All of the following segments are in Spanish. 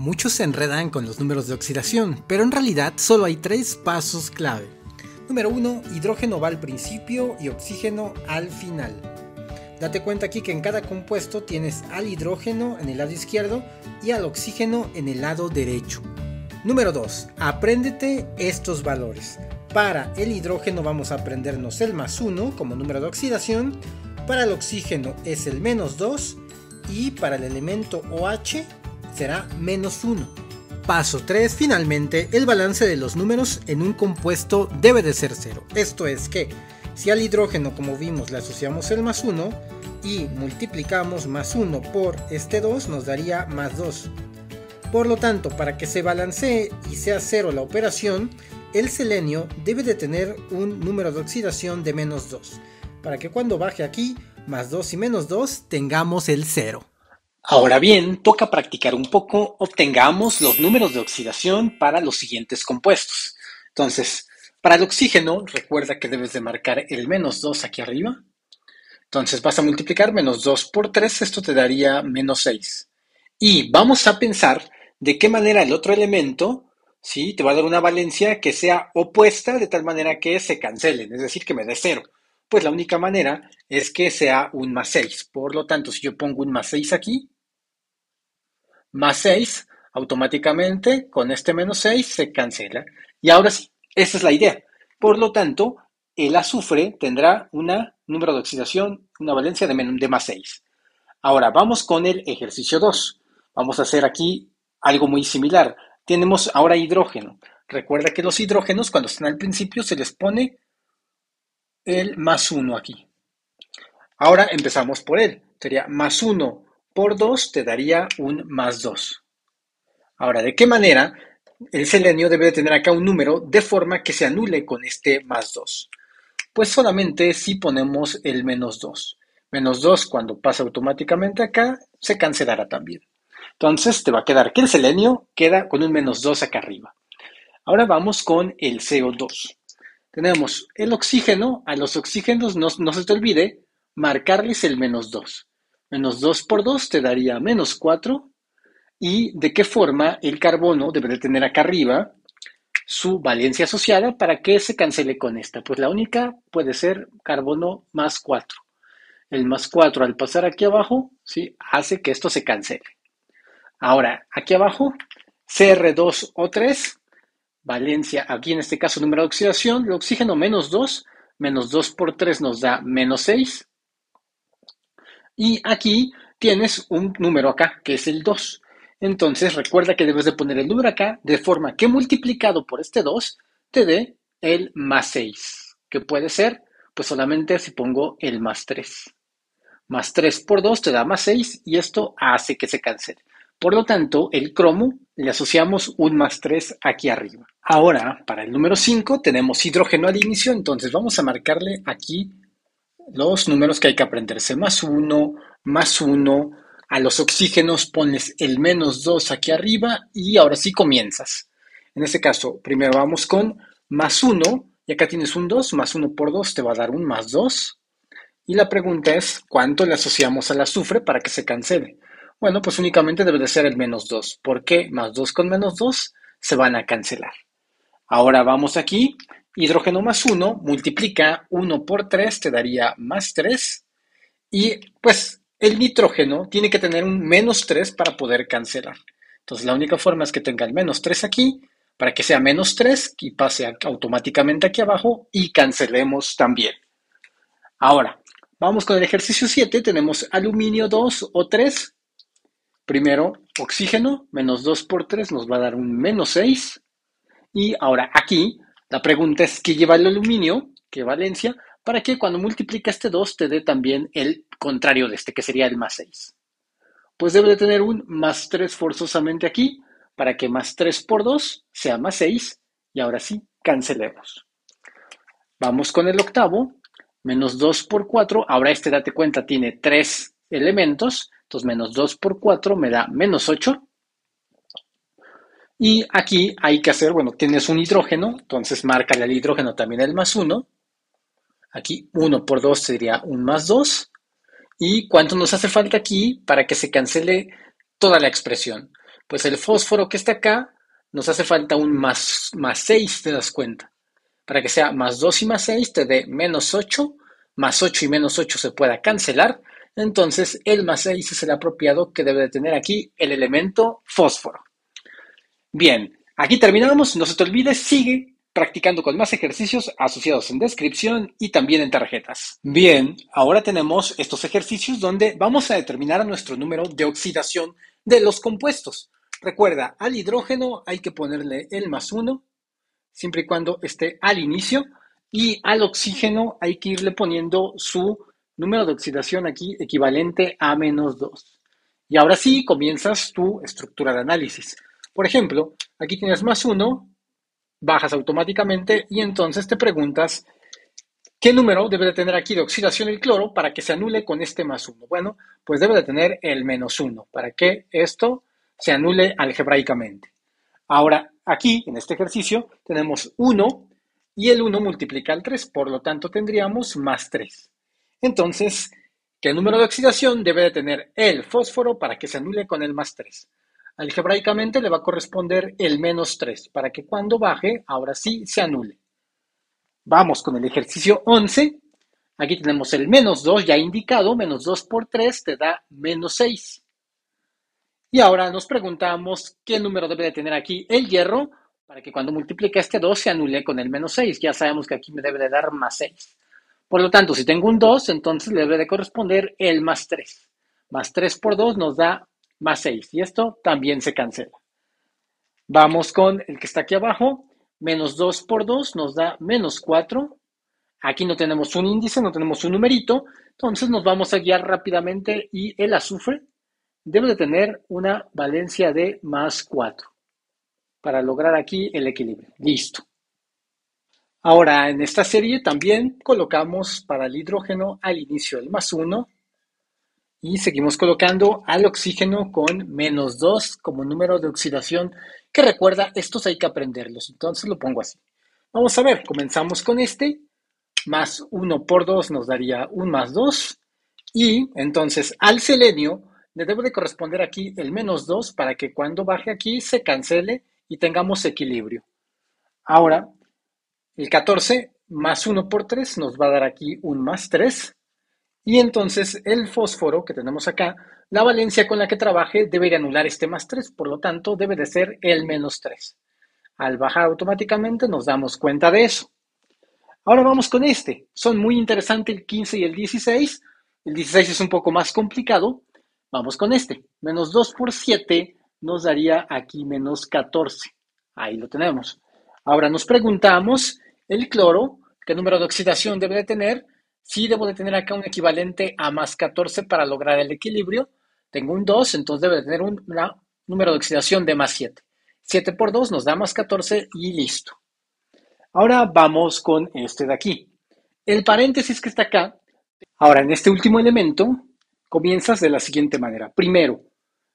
Muchos se enredan con los números de oxidación, pero en realidad solo hay 3 pasos clave. Número 1, hidrógeno va al principio y oxígeno al final. Date cuenta aquí que en cada compuesto tienes al hidrógeno en el lado izquierdo y al oxígeno en el lado derecho. Número 2, apréndete estos valores. Para el hidrógeno vamos a aprendernos el +1 como número de oxidación, para el oxígeno es el -2 y para el elemento OH será -1. Paso 3, finalmente, el balance de los números en un compuesto debe de ser 0. Esto es que si al hidrógeno, como vimos, le asociamos el +1 y multiplicamos +1 por este 2, nos daría +2. Por lo tanto, para que se balancee y sea 0 la operación, el selenio debe de tener un número de oxidación de -2, para que cuando baje aquí, +2 y -2, tengamos el 0. Ahora bien, toca practicar un poco, obtengamos los números de oxidación para los siguientes compuestos. Entonces, para el oxígeno, recuerda que debes de marcar el -2 aquí arriba. Entonces vas a multiplicar -2 por 3, esto te daría -6. Y vamos a pensar de qué manera el otro elemento, ¿sí?, te va a dar una valencia que sea opuesta de tal manera que se cancelen, es decir, que me dé 0. Pues la única manera es que sea un +6. Por lo tanto, si yo pongo un +6 aquí, +6, automáticamente con este -6 se cancela. Y ahora sí, esa es la idea. Por lo tanto, el azufre tendrá un número de oxidación, una valencia de +6. Ahora vamos con el ejercicio 2. Vamos a hacer aquí algo muy similar. Tenemos ahora hidrógeno. Recuerda que los hidrógenos cuando están al principio se les pone el +1 aquí. Ahora empezamos por él. Sería +1 por 2 te daría un +2. Ahora, ¿de qué manera el selenio debe de tener acá un número de forma que se anule con este +2? Pues solamente si ponemos el -2. -2 cuando pasa automáticamente acá, se cancelará también. Entonces te va a quedar que el selenio queda con un -2 acá arriba. Ahora vamos con el CO2. Tenemos el oxígeno, a los oxígenos no se te olvide marcarles el -2. -2 por 2 te daría -4. ¿Y de qué forma el carbono debe de tener acá arriba su valencia asociada para que se cancele con esta? Pues la única puede ser carbono +4. El +4 al pasar aquí abajo, ¿sí?, hace que esto se cancele. Ahora, aquí abajo, Cr2O3, valencia, aquí en este caso número de oxidación, el oxígeno -2, -2 por 3 nos da -6. Y aquí tienes un número acá, que es el 2. Entonces recuerda que debes de poner el número acá de forma que multiplicado por este 2 te dé el +6. Que puede ser, pues solamente si pongo el +3. +3 por 2 te da +6 y esto hace que se cancele. Por lo tanto, el cromo le asociamos un +3 aquí arriba. Ahora, para el número 5 tenemos hidrógeno al inicio, entonces vamos a marcarle aquí los números que hay que aprenderse. +1, +1. A los oxígenos pones el -2 aquí arriba y ahora sí comienzas. En este caso, primero vamos con +1 y acá tienes un 2, +1 por 2 te va a dar un +2. Y la pregunta es, ¿cuánto le asociamos al azufre para que se cancele? Bueno, pues únicamente debe de ser el -2. ¿Por qué? +2 con -2 se van a cancelar. Ahora vamos aquí, hidrógeno +1, multiplica 1 por 3, te daría +3. Y pues el nitrógeno tiene que tener un -3 para poder cancelar. Entonces la única forma es que tenga el -3 aquí, para que sea -3 y pase automáticamente aquí abajo y cancelemos también. Ahora, vamos con el ejercicio 7, tenemos aluminio 2 o 3. Primero, oxígeno, -2 por 3 nos va a dar un -6. Y ahora aquí, la pregunta es ¿qué lleva el aluminio? ¿Qué valencia? Para que cuando multiplica este 2 te dé también el contrario de este, que sería el +6. Pues debe de tener un +3 forzosamente aquí, para que +3 por 2 sea +6. Y ahora sí, cancelemos. Vamos con el octavo, -2 por 4. Ahora este, date cuenta, tiene 3 elementos. Entonces, -2 por 4 me da -8. Y aquí hay que hacer, bueno, tienes un hidrógeno, entonces márcale al hidrógeno también el +1. Aquí 1 por 2 sería un +2. ¿Y cuánto nos hace falta aquí para que se cancele toda la expresión? Pues el fósforo que está acá nos hace falta un más 6, ¿te das cuenta? Para que sea más 2 y más 6 te dé menos 8, más 8 y menos 8 se pueda cancelar. Entonces el más 6 es el apropiado que debe de tener aquí el elemento fósforo. Bien, aquí terminamos. No se te olvide, sigue practicando con más ejercicios asociados en descripción y también en tarjetas. Bien, ahora tenemos estos ejercicios donde vamos a determinar nuestro número de oxidación de los compuestos. Recuerda, al hidrógeno hay que ponerle el más 1, siempre y cuando esté al inicio, y al oxígeno hay que irle poniendo su número de oxidación aquí equivalente a menos 2. Y ahora sí comienzas tu estructura de análisis. Por ejemplo, aquí tienes más 1, bajas automáticamente y entonces te preguntas ¿qué número debe de tener aquí de oxidación el cloro para que se anule con este más 1? Bueno, pues debe de tener el menos 1 para que esto se anule algebraicamente. Ahora, aquí, en este ejercicio, tenemos 1 y el 1 multiplica al 3, por lo tanto tendríamos más 3. Entonces, ¿qué número de oxidación debe de tener el fósforo para que se anule con el más 3? Algebraicamente le va a corresponder el menos 3, para que cuando baje, ahora sí se anule. Vamos con el ejercicio 11. Aquí tenemos el menos 2 ya indicado, menos 2 por 3 te da menos 6. Y ahora nos preguntamos qué número debe de tener aquí el hierro para que cuando multiplique este 2 se anule con el menos 6. Ya sabemos que aquí me debe de dar más 6. Por lo tanto, si tengo un 2, entonces le debe de corresponder el más 3. Más 3 por 2 nos da más 6. Y esto también se cancela. Vamos con el que está aquí abajo. Menos 2 por 2 nos da menos 4. Aquí no tenemos un índice, no tenemos un numerito. Entonces nos vamos a guiar rápidamente y el azufre debe de tener una valencia de más 4 para lograr aquí el equilibrio. Listo. Ahora, en esta serie también colocamos para el hidrógeno al inicio el más 1 y seguimos colocando al oxígeno con menos 2 como número de oxidación, que recuerda, estos hay que aprenderlos. Entonces lo pongo así. Vamos a ver, comenzamos con este. Más 1 por 2 nos daría un más 2. Y entonces al selenio le debe de corresponder aquí el menos 2 para que cuando baje aquí se cancele y tengamos equilibrio. Ahora, el 14 más 1 por 3 nos va a dar aquí un más 3. Y entonces el fósforo que tenemos acá, la valencia con la que trabaje debe de anular este más 3, por lo tanto debe de ser el menos 3. Al bajar automáticamente nos damos cuenta de eso. Ahora vamos con este. Son muy interesantes el 15 y el 16. El 16 es un poco más complicado. Vamos con este. Menos 2 por 7 nos daría aquí menos 14. Ahí lo tenemos. Ahora nos preguntamos, el cloro, ¿qué número de oxidación debe de tener? Sí, debo de tener acá un equivalente a más 14 para lograr el equilibrio. Tengo un 2, entonces debe de tener un número de oxidación de más 7. 7 por 2 nos da más 14 y listo. Ahora vamos con este de aquí. El paréntesis que está acá. Ahora, en este último elemento, comienzas de la siguiente manera. Primero,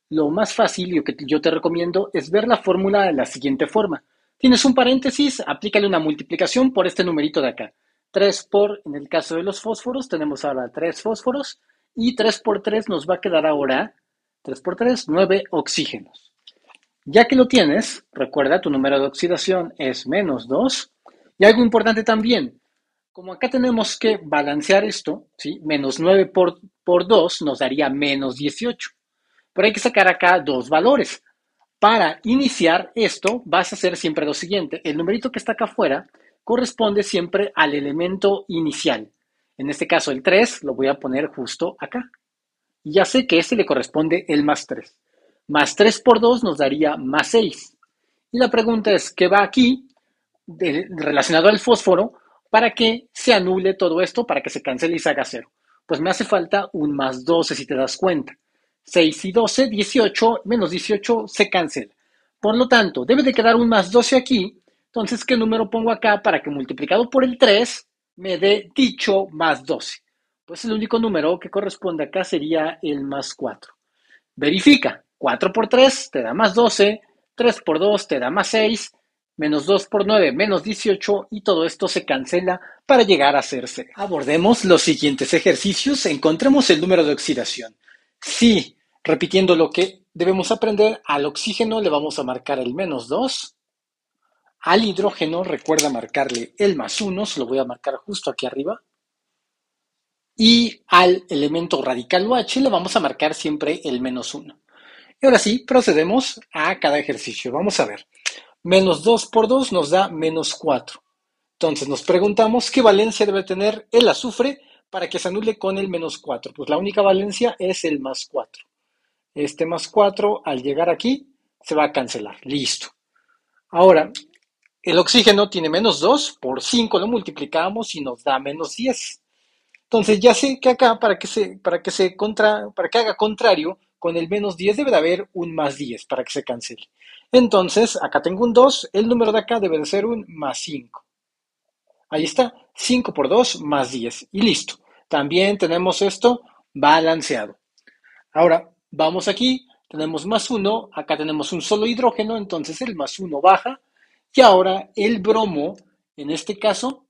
lo más fácil y lo que yo te recomiendo es ver la fórmula de la siguiente forma. Tienes un paréntesis, aplícale una multiplicación por este numerito de acá. 3 por, en el caso de los fósforos, tenemos ahora 3 fósforos y 3 por 3 nos va a quedar ahora, 3 por 3, 9 oxígenos. Ya que lo tienes, recuerda, tu número de oxidación es menos 2. Y algo importante también, como acá tenemos que balancear esto, ¿sí? Menos 9 por 2 nos daría menos 18. Pero hay que sacar acá dos valores. Para iniciar esto, vas a hacer siempre lo siguiente. El numerito que está acá afuera corresponde siempre al elemento inicial. En este caso, el 3 lo voy a poner justo acá. Y ya sé que este le corresponde el más 3. Más 3 por 2 nos daría más 6. Y la pregunta es, ¿qué va aquí relacionado al fósforo para que se anule todo esto, para que se cancele y se haga 0? Pues me hace falta un más 12 si te das cuenta. 6 y 12, 18, menos 18 se cancela. Por lo tanto, debe de quedar un más 12 aquí. Entonces, ¿qué número pongo acá para que multiplicado por el 3 me dé dicho más 12? Pues el único número que corresponde acá sería el más 4. Verifica. 4 por 3 te da más 12, 3 por 2 te da más 6, menos 2 por 9 menos 18 y todo esto se cancela para llegar a ser 0. Abordemos los siguientes ejercicios. Encontremos el número de oxidación. Sí, repitiendo lo que debemos aprender, al oxígeno le vamos a marcar el -2, al hidrógeno recuerda marcarle el +1, se lo voy a marcar justo aquí arriba, y al elemento radical OH le vamos a marcar siempre el -1. Y ahora sí, procedemos a cada ejercicio. Vamos a ver. -2 por 2 nos da -4. Entonces nos preguntamos qué valencia debe tener el azufre para que se anule con el -4. Pues la única valencia es el +4. Este +4 al llegar aquí se va a cancelar. Listo. Ahora, el oxígeno tiene -2, por 5 lo multiplicamos y nos da -10. Entonces ya sé que acá para que haga contrario con el -10 debe de haber un +10 para que se cancele. Entonces acá tengo un 2, el número de acá debe de ser un +5. Ahí está, 5 por 2 +10 y listo. También tenemos esto balanceado. Ahora vamos aquí, tenemos +1, acá tenemos un solo hidrógeno, entonces el +1 baja y ahora el bromo, en este caso,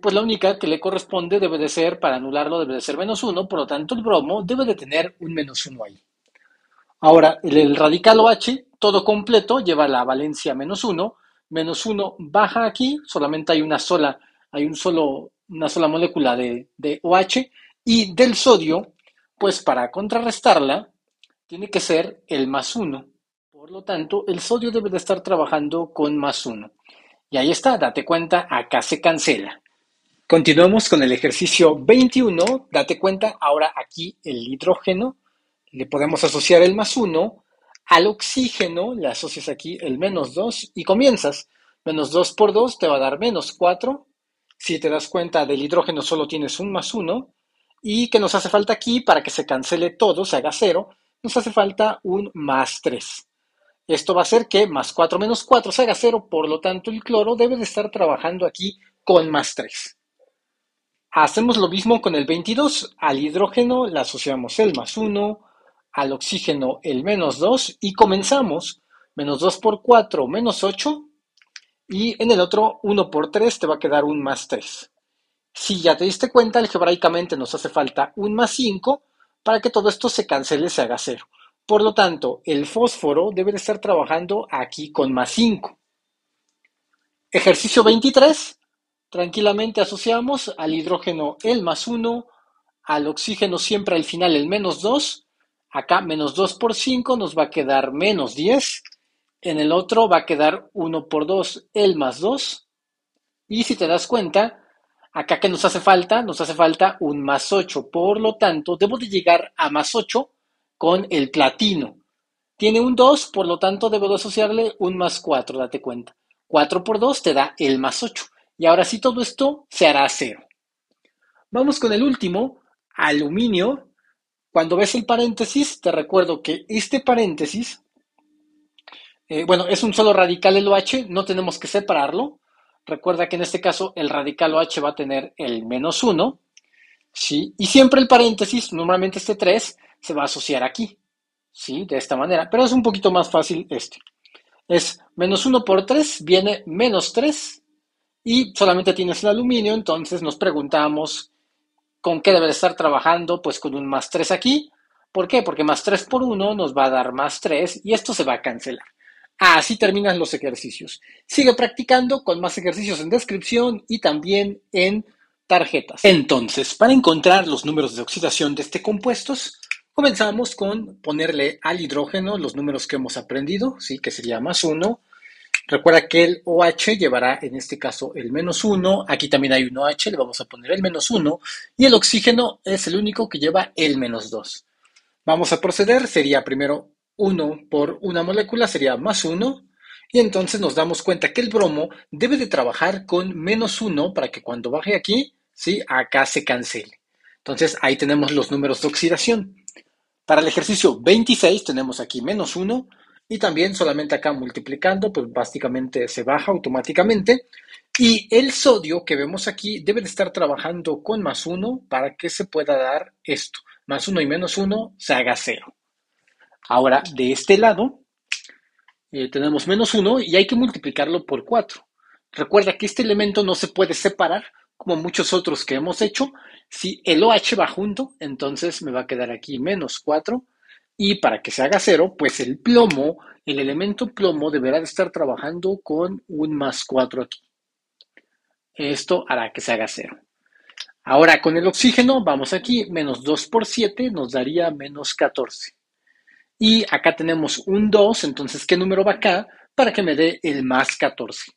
pues la única que le corresponde debe de ser, para anularlo, debe de ser -1, por lo tanto el bromo debe de tener un -1 ahí. Ahora, el radical OH, todo completo, lleva la valencia -1, -1 baja aquí, solamente hay una sola molécula de OH, y del sodio, pues para contrarrestarla, tiene que ser el +1. Por lo tanto, el sodio debe de estar trabajando con +1. Y ahí está, date cuenta, acá se cancela. Continuamos con el ejercicio 21. Date cuenta, ahora aquí el hidrógeno, le podemos asociar el +1, al oxígeno le asocias aquí el -2 y comienzas. -2 por 2 te va a dar -4. Si te das cuenta, del hidrógeno solo tienes un +1. ¿Y que nos hace falta aquí para que se cancele todo, se haga 0? Nos hace falta un +3. Esto va a hacer que +4 menos 4 se haga 0, por lo tanto el cloro debe de estar trabajando aquí con +3. Hacemos lo mismo con el 22. Al hidrógeno le asociamos el +1, al oxígeno el -2 y comenzamos. -2 por 4, -8. Y en el otro, 1 por 3 te va a quedar un +3. Si ya te diste cuenta, algebraicamente nos hace falta un +5 para que todo esto se cancele, se haga 0. Por lo tanto, el fósforo debe de estar trabajando aquí con +5. Ejercicio 23. Tranquilamente asociamos al hidrógeno el +1, al oxígeno siempre al final el -2. Acá -2 por 5 nos va a quedar -10. En el otro va a quedar 1 por 2 el +2. Y si te das cuenta, acá que nos hace falta un +8. Por lo tanto, debo de llegar a +8 con el platino. Tiene un 2, por lo tanto debo de asociarle un +4, date cuenta. 4 por 2 te da el +8. Y ahora sí todo esto se hará 0. Vamos con el último, aluminio. Cuando ves el paréntesis, te recuerdo que este paréntesis, bueno, es un solo radical el OH, no tenemos que separarlo. Recuerda que en este caso el radical OH va a tener el -1, ¿sí? Y siempre el paréntesis, normalmente este 3, se va a asociar aquí, ¿sí? De esta manera, pero es un poquito más fácil este. Es -1 por 3, viene -3, y solamente tienes el aluminio, entonces nos preguntamos con qué debe de estar trabajando, pues con un +3 aquí. ¿Por qué? Porque +3 por 1 nos va a dar +3 y esto se va a cancelar. Así terminan los ejercicios. Sigue practicando con más ejercicios en descripción y también en tarjetas. Entonces, para encontrar los números de oxidación de este compuesto, comenzamos con ponerle al hidrógeno los números que hemos aprendido, ¿sí? Que sería +1. Recuerda que el OH llevará en este caso el -1, aquí también hay un OH, le vamos a poner el -1 y el oxígeno es el único que lleva el -2. Vamos a proceder, sería primero 1 por una molécula, sería +1 y entonces nos damos cuenta que el bromo debe de trabajar con -1 para que cuando baje aquí, ¿sí? Acá se cancele. Entonces ahí tenemos los números de oxidación. Para el ejercicio 26 tenemos aquí -1 y también solamente acá multiplicando, pues básicamente se baja automáticamente. Y el sodio que vemos aquí debe de estar trabajando con +1 para que se pueda dar esto. +1 y -1 se haga 0. Ahora, de este lado, tenemos -1 y hay que multiplicarlo por 4. Recuerda que este elemento no se puede separar, como muchos otros que hemos hecho. Si el OH va junto, entonces me va a quedar aquí -4 Y para que se haga cero, pues el plomo, el elemento plomo deberá de estar trabajando con un más 4 aquí. Esto hará que se haga cero. Ahora con el oxígeno, vamos aquí, menos 2 por 7 nos daría menos 14. Y acá tenemos un 2, entonces, ¿qué número va acá para que me dé el más 14?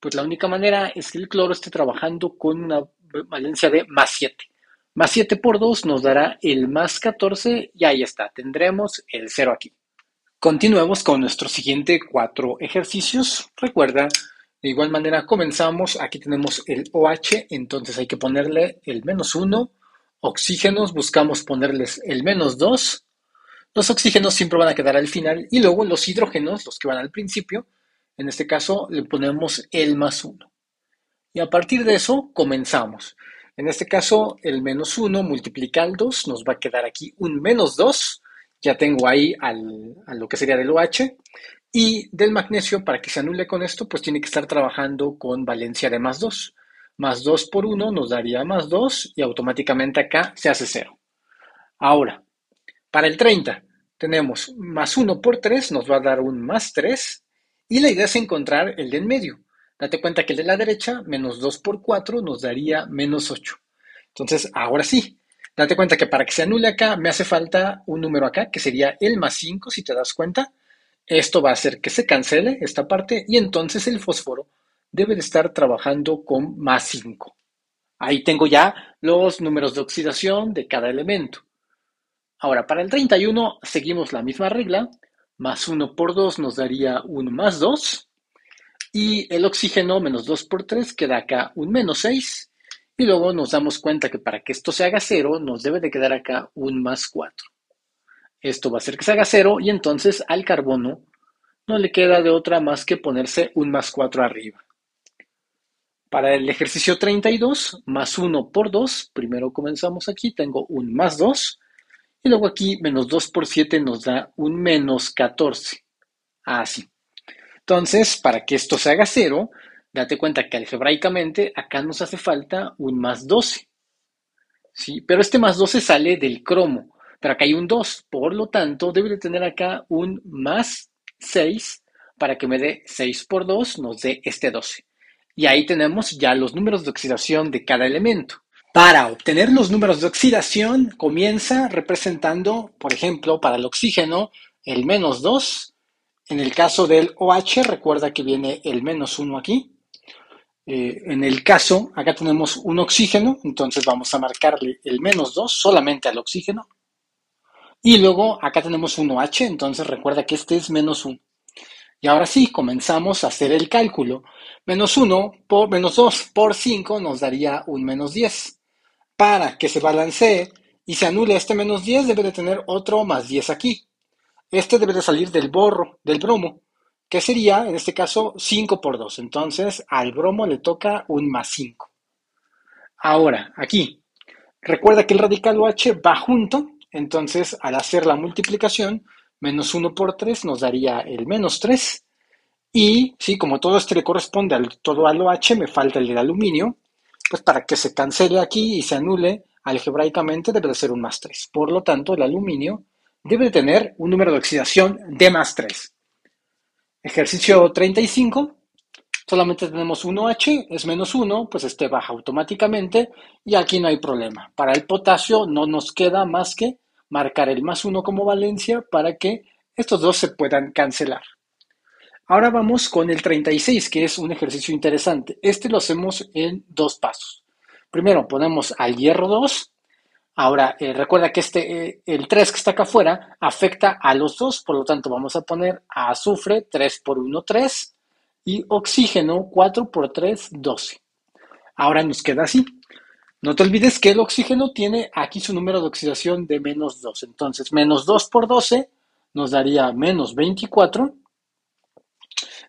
Pues la única manera es que el cloro esté trabajando con una valencia de más 7. Más 7 por 2 nos dará el más 14 y ahí está, tendremos el 0 aquí. Continuemos con nuestros siguientes 4 ejercicios. Recuerda, de igual manera comenzamos, aquí tenemos el OH, entonces hay que ponerle el menos 1. Oxígenos, buscamos ponerles el menos 2. Los oxígenos siempre van a quedar al final y luego los hidrógenos, los que van al principio, en este caso le ponemos el más 1. Y a partir de eso comenzamos. En este caso el menos 1 multiplica al 2, nos va a quedar aquí un menos 2. Ya tengo ahí a lo que sería del OH. Y del magnesio, para que se anule con esto, pues tiene que estar trabajando con valencia de más 2. Más 2 por 1 nos daría más 2 y automáticamente acá se hace 0. Ahora, para el 30 tenemos más 1 por 3 nos va a dar un más 3 y la idea es encontrar el de en medio. Date cuenta que el de la derecha, menos 2 por 4 nos daría menos 8. Entonces, ahora sí, date cuenta que para que se anule acá me hace falta un número acá, que sería el más 5, si te das cuenta. Esto va a hacer que se cancele esta parte y entonces el fósforo debe de estar trabajando con más 5. Ahí tengo ya los números de oxidación de cada elemento. Ahora, para el 31 seguimos la misma regla. Más 1 por 2 nos daría un más 2. Y el oxígeno, menos 2 por 3, queda acá un menos 6. Y luego nos damos cuenta que para que esto se haga 0, nos debe de quedar acá un más 4. Esto va a hacer que se haga 0 y entonces al carbono no le queda de otra más que ponerse un más 4 arriba. Para el ejercicio 32, más 1 por 2, primero comenzamos aquí, tengo un más 2. Y luego aquí, menos 2 por 7 nos da un menos 14. Así. Entonces, para que esto se haga 0, date cuenta que algebraicamente acá nos hace falta un más 12. ¿Sí? Pero este más 12 sale del cromo. Pero acá hay un 2. Por lo tanto, debe de tener acá un más 6 para que me dé 6 por 2, nos dé este 12. Y ahí tenemos ya los números de oxidación de cada elemento. Para obtener los números de oxidación, comienza representando, por ejemplo, para el oxígeno, el menos 2. En el caso del OH, recuerda que viene el menos 1 aquí. En el caso, acá tenemos un oxígeno, entonces vamos a marcarle el menos 2 solamente al oxígeno. Y luego acá tenemos un OH, entonces recuerda que este es menos 1. Y ahora sí, comenzamos a hacer el cálculo. Menos 1 por menos 2 por 5 nos daría un menos 10. Para que se balancee y se anule este menos 10, debe de tener otro más 10 aquí. Este debe de salir del bromo, que sería, en este caso, 5 por 2. Entonces, al bromo le toca un más 5. Ahora, aquí, recuerda que el radical OH va junto, entonces, al hacer la multiplicación, menos 1 por 3 nos daría el menos 3. Y, sí, como todo este le corresponde todo al OH, me falta el del aluminio, pues para que se cancele aquí y se anule algebraicamente debe de ser un más 3. Por lo tanto, el aluminio debe de tener un número de oxidación de más 3. Ejercicio 35. Solamente tenemos un OH, es menos 1, pues este baja automáticamente y aquí no hay problema. Para el potasio no nos queda más que marcar el más 1 como valencia para que estos dos se puedan cancelar. Ahora vamos con el 36, que es un ejercicio interesante. Este lo hacemos en 2 pasos. Primero ponemos al hierro 2. Ahora, recuerda que el 3 que está acá afuera afecta a los dos, por lo tanto vamos a poner a azufre 3 por 1, 3 y oxígeno 4 por 3, 12. Ahora nos queda así. No te olvides que el oxígeno tiene aquí su número de oxidación de menos 2. Entonces, menos 2 por 12 nos daría menos 24.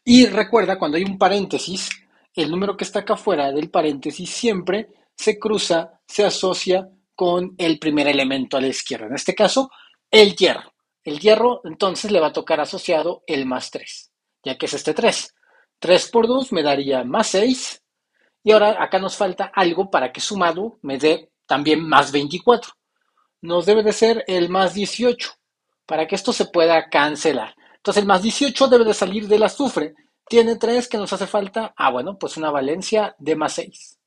Y recuerda, cuando hay un paréntesis, el número que está acá afuera del paréntesis siempre se cruza, se asocia con el primer elemento a la izquierda. En este caso, el hierro. El hierro, entonces, le va a tocar asociado el más 3, ya que es este 3. 3 por 2 me daría más 6. Y ahora acá nos falta algo para que sumado me dé también más 24. Nos debe de ser el más 18. para que esto se pueda cancelar. Entonces el más 18 debe de salir del azufre. Tiene 3 que nos hace falta. Ah, bueno, pues una valencia de más 6.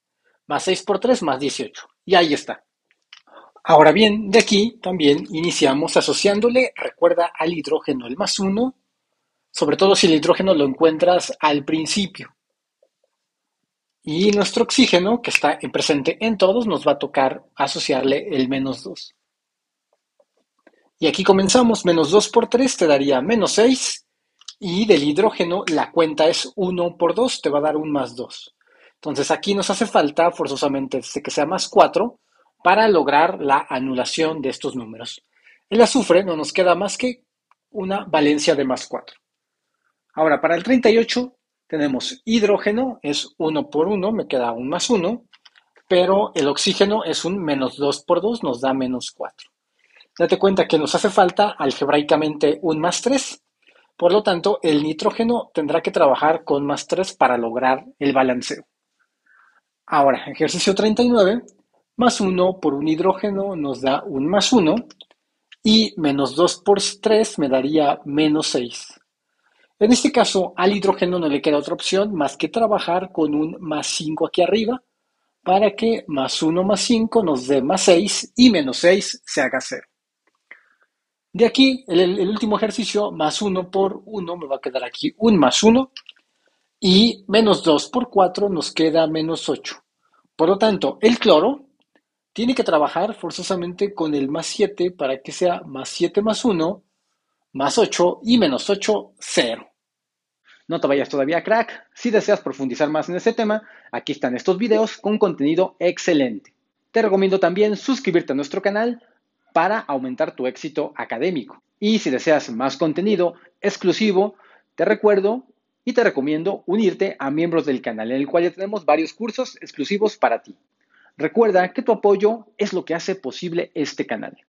Más 6 por 3 más 18. Y ahí está. Ahora bien, de aquí también iniciamos asociándole, recuerda, al hidrógeno el más 1, sobre todo si el hidrógeno lo encuentras al principio. Y nuestro oxígeno, que está presente en todos, nos va a tocar asociarle el menos 2. Y aquí comenzamos, menos 2 por 3 te daría menos 6. Y del hidrógeno la cuenta es 1 por 2, te va a dar un más 2. Entonces aquí nos hace falta forzosamente que sea más 4 para lograr la anulación de estos números. El azufre no nos queda más que una valencia de más 4. Ahora, para el 38 tenemos hidrógeno, es 1 por 1, me queda un más 1, pero el oxígeno es un menos 2 por 2, nos da menos 4. Date cuenta que nos hace falta algebraicamente un más 3. Por lo tanto, el nitrógeno tendrá que trabajar con más 3 para lograr el balanceo. Ahora, ejercicio 39, más 1 por un hidrógeno nos da un más 1 y menos 2 por 3 me daría menos 6. En este caso, al hidrógeno no le queda otra opción más que trabajar con un más 5 aquí arriba para que más 1 más 5 nos dé más 6 y menos 6 se haga 0. De aquí, el último ejercicio, más 1 por 1, me va a quedar aquí un más 1 y menos 2 por 4 nos queda menos 8. Por lo tanto, el cloro tiene que trabajar forzosamente con el más 7 para que sea más 7 más 1, más 8 y menos 8, 0. No te vayas todavía, crack. Si deseas profundizar más en este tema, aquí están estos videos con contenido excelente. Te recomiendo también suscribirte a nuestro canal para aumentar tu éxito académico. Y si deseas más contenido exclusivo, te recuerdo y te recomiendo unirte a miembros del canal, en el cual ya tenemos varios cursos exclusivos para ti. Recuerda que tu apoyo es lo que hace posible este canal.